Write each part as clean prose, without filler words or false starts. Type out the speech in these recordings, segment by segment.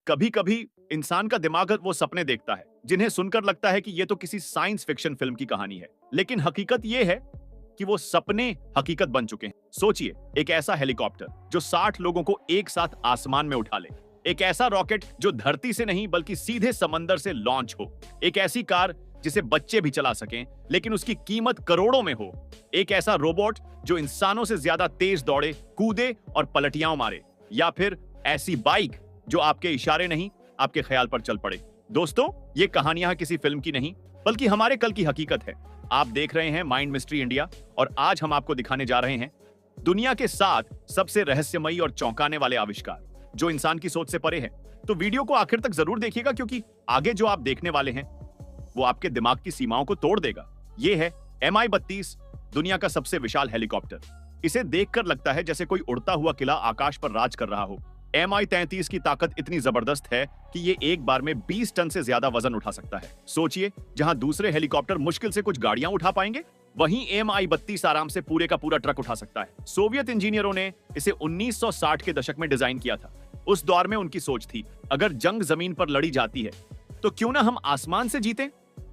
कभी कभी इंसान का दिमाग वो सपने देखता है जिन्हें सुनकर लगता है कि ये तो किसी साइंस फिक्शन फिल्म की कहानी है, लेकिन हकीकत ये है कि वो सपने हकीकत बन चुके हैं। सोचिए, एक ऐसा हेलीकॉप्टर जो 60 लोगों को एक साथ आसमान में उठा ले, एक ऐसा रॉकेट जो धरती से नहीं बल्कि सीधे समंदर से लॉन्च हो, एक ऐसी कार जिसे बच्चे भी चला सकें लेकिन उसकी कीमत करोड़ों में हो, एक ऐसा रोबोट जो इंसानों से ज्यादा तेज दौड़े, कूदे और पलटियां मारे, या फिर ऐसी बाइक जो आपके इशारे नहीं आपके ख्याल पर चल पड़े। दोस्तों, ये कहानियां किसी फिल्म की नहीं बल्कि हमारे कल की हकीकत है। आप देख रहे हैं माइंड मिस्ट्री इंडिया और आज हम आपको दिखाने जा रहे हैं दुनिया के 7 सबसे रहस्यमयी और चौंकाने वाले आविष्कार जो इंसान की सोच से परे हैं। तो वीडियो को आखिर तक जरूर देखिएगा क्योंकि आगे जो आप देखने वाले हैं वो आपके दिमाग की सीमाओं को तोड़ देगा। ये है MI-32, दुनिया का सबसे विशाल हेलीकॉप्टर। इसे देखकर लगता है जैसे कोई उड़ता हुआ किला आकाश पर राज कर रहा हो। MI-33 की ताकत इतनी जबरदस्त है कि ये एक बार में 20 टन से ज्यादा वजन उठा सकता है। सोचिए, जहां दूसरे हेलीकॉप्टर मुश्किल से कुछ गाड़ियां उठा पाएंगे, वहीं MI-32 आराम से पूरे का पूरा ट्रक उठा सकता है। सोवियत इंजीनियरों ने इसे 1960 के दशक में डिजाइन किया था। उस दौर में उनकी सोच थी, अगर जंग जमीन पर लड़ी जाती है तो क्यों ना हम आसमान से जीतें।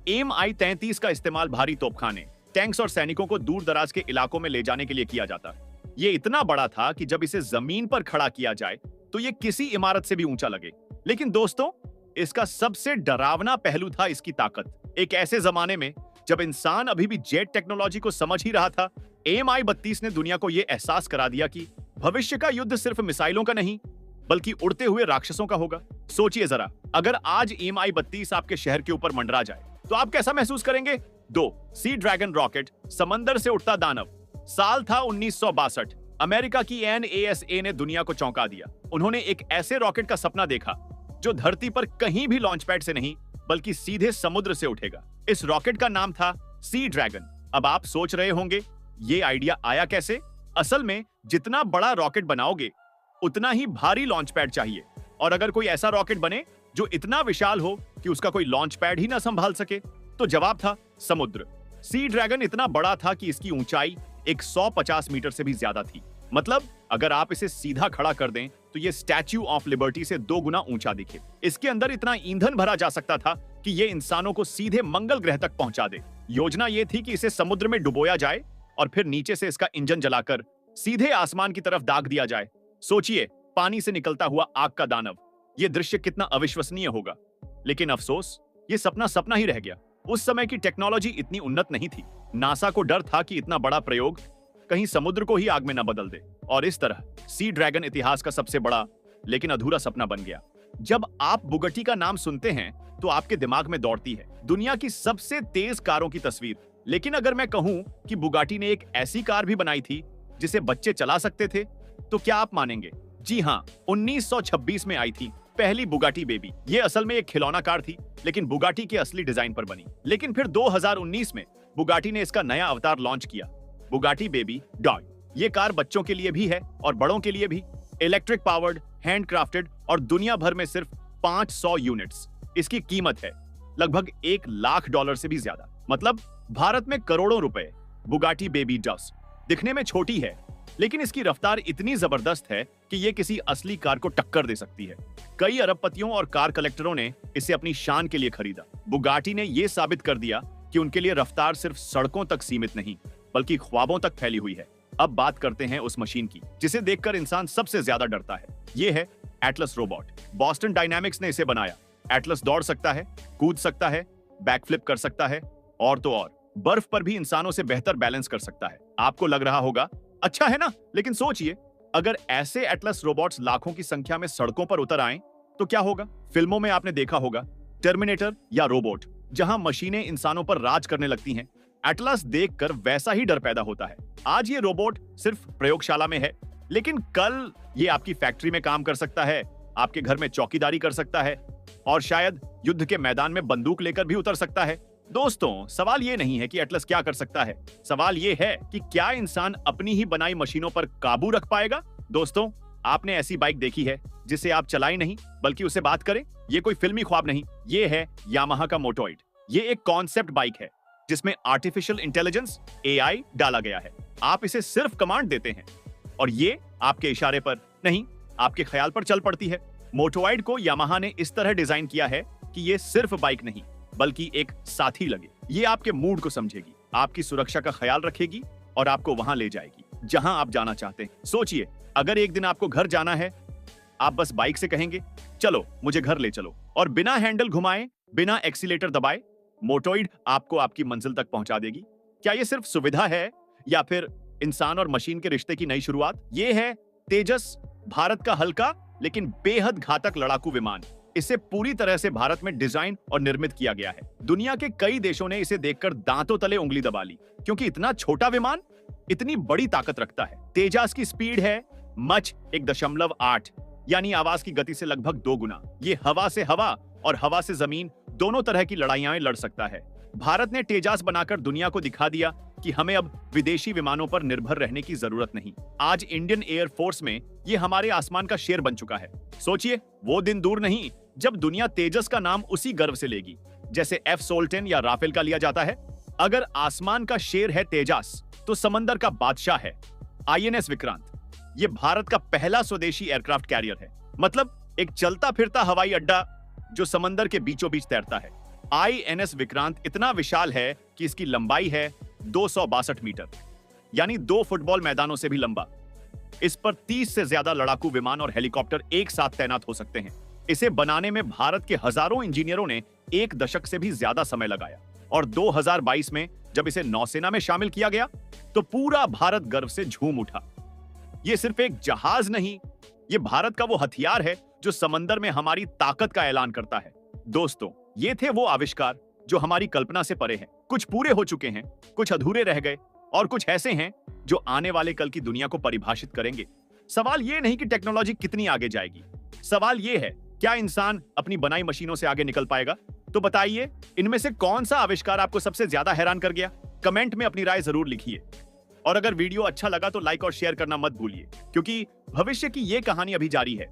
MI-33 का इस्तेमाल भारी तोपखाने, टैंक्स और सैनिकों को दूर दराज के इलाकों में ले जाने के लिए किया जाता। ये इतना बड़ा था कि जब इसे जमीन पर खड़ा किया जाए तो ये किसी इमारत से भी ऊंचा लगे। लेकिन दोस्तों, इसका सबसे डरावना पहलू था इसकी ताकत। एक ऐसे जमाने में जब इंसान अभी भी जेट टेक्नोलॉजी को समझ ही रहा था, MI-32 ने दुनिया को यह एहसास करा दिया कि भविष्य का युद्ध सिर्फ मिसाइलों का नहीं बल्कि उड़ते हुए राक्षसों का होगा। सोचिए जरा, अगर आज MI-32 आपके शहर के ऊपर मंडरा जाए तो आप कैसा महसूस करेंगे। 2 सी ड्रैगन रॉकेट, समंदर से उठता दानव। साल था 1962। अमेरिका की NASA ने दुनिया को चौंका दिया। उन्होंने एक ऐसे रॉकेट का सपना देखा जो धरती पर कहीं भी लॉन्च पैड से नहीं बल्कि सीधे समुद्र से उठेगा। इस रॉकेट का नाम था सी ड्रैगन। अब आप सोच रहे होंगे, ये आइडिया आया कैसे? असल में जितना बड़ा रॉकेट बनाओगे उतना ही भारी लॉन्च पैड चाहिए, और अगर कोई ऐसा रॉकेट बने जो इतना विशाल हो कि उसका कोई लॉन्च पैड ही ना संभाल सके, तो जवाब था समुद्र। सी ड्रैगन इतना बड़ा था कि इसकी ऊंचाई 150 मीटर से भी ज्यादा थी। मतलब अगर आप इसे सीधा खड़ा कर दें तो ये स्टैच्यू ऑफ लिबर्टी से 2 गुना ऊंचा दिखे। इसके अंदर इतना ईंधन भरा जा सकता था कि ये इंसानों को सीधे मंगल ग्रह तक पहुंचा दे। योजना ये थी कि इसे समुद्र में डुबोया जाए और फिर नीचे से इसका इंजन जलाकर सीधे आसमान की तरफ दाग दिया जाए। सोचिए, पानी से निकलता हुआ आग का दानव। ये दृश्य कितना अविश्वसनीय होगा। लेकिन अफसोस, ये सपना सपना ही रह गया। उस समय की टेक्नोलॉजी इतनी उन्नत नहीं थी। नासा को डर था कि इतना बड़ा प्रयोग कहीं समुद्र को ही आग में न बदल दे, और इस तरह सी ड्रैगन इतिहास का सबसे बड़ा लेकिन अधूरा सपना बन गया। जब आप बुगटी का नाम सुनते हैं तो आपके दिमाग में दौड़ती है दुनिया की सबसे तेज कारों की तस्वीर। लेकिन अगर मैं कहूं कि बुगाटी ने एक ऐसी कार भी बनाई थी जिसे बच्चे चला सकते थे, तो क्या आप मानेंगे? जी हां, 1926 में आई थी पहली बुगाटी बेबी। ये असल में एक खिलौना कार थी, लेकिन बुगाटी के असली डिजाइन पर बनी। लेकिन फिर 2019 में बुगाटी ने इसका नया अवतार लॉन्च किया, बुगाटी बेबी डॉग। ये कार बच्चों के लिए भी है और बड़ों के लिए भी। इलेक्ट्रिक पावर्ड, हैंडक्राफ्टेड और दुनिया भर में सिर्फ 500 यूनिट्स। इसकी कीमत है लगभग $1 लाख से भी ज्यादा, मतलब भारत में करोड़ों रुपए। बुगाटी बेबी डॉस दिखने में छोटी है, लेकिन इसकी रफ्तार इतनी जबरदस्त है कि ये किसी असली कार को टक्कर दे सकती है। कई अरबपतियों और कार कलेक्टरों ने इसे अपनी शान के लिए खरीदा। बुगाटी ने यह साबित कर दिया कि उनके लिए रफ्तार सिर्फ सड़कों तक सीमित नहीं बल्कि ख्वाबों तक फैली हुई है। अब बात करते हैं उस मशीन की जिसे देखकर इंसान सबसे ज्यादा डरता है। ये है एटलस रोबोट। बॉस्टन डायनामिक्स ने इसे बनाया। एटलस दौड़ सकता है, कूद सकता है, बैकफ्लिप कर सकता है, और तो और बर्फ पर भी इंसानों से बेहतर बैलेंस कर सकता है। आपको लग रहा होगा अच्छा है ना, लेकिन सोचिए, अगर ऐसे एटलस रोबोट्स लाखों की संख्या में सड़कों पर उतर आएं तो क्या होगा? फिल्मों में आपने देखा होगा टर्मिनेटर या रोबोट, जहां मशीनें इंसानों पर राज करने लगती हैं। एटलस देखकर वैसा ही डर पैदा होता है। आज ये रोबोट सिर्फ प्रयोगशाला में है, लेकिन कल ये आपकी फैक्ट्री में काम कर सकता है, आपके घर में चौकीदारी कर सकता है, और शायद युद्ध के मैदान में बंदूक लेकर भी उतर सकता है। दोस्तों, सवाल ये नहीं है कि एटलस क्या कर सकता है, सवाल ये है कि क्या इंसान अपनी ही बनाई मशीनों पर काबू रख पाएगा? दोस्तों, आपने ऐसी बाइक देखी है जिसे आप चलाएं नहीं बल्कि उसे बात करें? ये कोई फिल्मी ख्वाब नहीं, ये है यामाहा का मोटॉइड। ये एक कॉन्सेप्ट बाइक है जिसमें आर्टिफिशियल इंटेलिजेंस AI डाला गया है। आप इसे सिर्फ कमांड देते हैं और ये आपके इशारे पर नहीं, आपके ख्याल पर चल पड़ती है। मोटोइड को यामाहा ने इस तरह डिजाइन किया है कि ये सिर्फ बाइक नहीं बल्कि एक साथी लगे। ये आपके मूड को समझेगी, आपकी सुरक्षा का ख्याल रखेगी और आपको वहां ले जाएगी जहां आप जाना चाहते हैं। सोचिए, अगर एक दिन आपको घर जाना है, आप बस बाइक से कहेंगे चलो मुझे घर ले चलो, और बिना हैंडल घुमाए, बिना एक्सीलेटर दबाए मोटोइड आपको आपकी मंजिल तक पहुंचा देगी। क्या ये सिर्फ सुविधा है या फिर इंसान और मशीन के रिश्ते की नई शुरुआत? ये है तेजस, भारत का हल्का लेकिन बेहद घातक लड़ाकू विमान। इसे पूरी तरह से भारत में डिजाइन और निर्मित किया गया है। दुनिया के कई देशों ने इसे देखकर दांतों तले उंगली दबा ली, क्योंकि इतना छोटा विमान इतनी बड़ी ताकत रखता है। तेजस की स्पीड है मच 1.8, यानी आवाज की गति से लगभग 2 गुना। ये हवा से हवा और हवा से जमीन दोनों तरह की लड़ाइयां लड़ सकता है। भारत ने तेजस बनाकर दुनिया को दिखा दिया कि हमें अब विदेशी विमानों पर निर्भर रहने की जरूरत नहीं। आज इंडियन एयर फोर्स में ये हमारे आसमान का शेर बन चुका है। सोचिए, वो दिन दूर नहीं जब दुनिया तेजस का नाम उसी गर्व से लेगी जैसे F-16 या राफेल का लिया जाता है। अगर आसमान का शेर है तेजस, तो समंदर का बादशाह है INS विक्रांत। ये भारत का पहला स्वदेशी एयरक्राफ्ट कैरियर है, मतलब एक चलता फिरता हवाई अड्डा जो समंदर के बीचों बीच तैरता है। INS विक्रांत इतना विशाल है कि इसकी लंबाई है 262 मीटर, यानी 2 फुटबॉल मैदानों से भी लंबा। इस पर 30 से ज्यादा लड़ाकू विमान और हेलीकॉप्टर एक साथ तैनात हो सकते हैं। इसे बनाने में भारत के हजारों इंजीनियरों ने 1 दशक से भी ज्यादा समय लगाया, और 2022 में जब इसे नौसेना में शामिल किया गया तो पूरा भारत गर्व से झूम उठा। ये सिर्फ एक जहाज नहीं, ये भारत का वो हथियार है जो समंदर में हमारी ताकत का ऐलान करता है। दोस्तों, ये थे वो आविष्कार जो हमारी कल्पना से परे हैं। कुछ पूरे हो चुके हैं, कुछ अधूरे रह गए, और कुछ ऐसे हैं जो आने वाले कल की दुनिया को परिभाषित करेंगे। सवाल ये नहीं कि टेक्नोलॉजी कितनी आगे जाएगी, सवाल ये है क्या इंसान अपनी बनाई मशीनों से आगे निकल पाएगा? तो बताइए, इनमें से कौन सा आविष्कार आपको सबसे ज्यादा हैरान कर गया? कमेंट में अपनी राय जरूर लिखिए, और अगर वीडियो अच्छा लगा तो लाइक और शेयर करना मत भूलिए, क्योंकि भविष्य की ये कहानी अभी जारी है।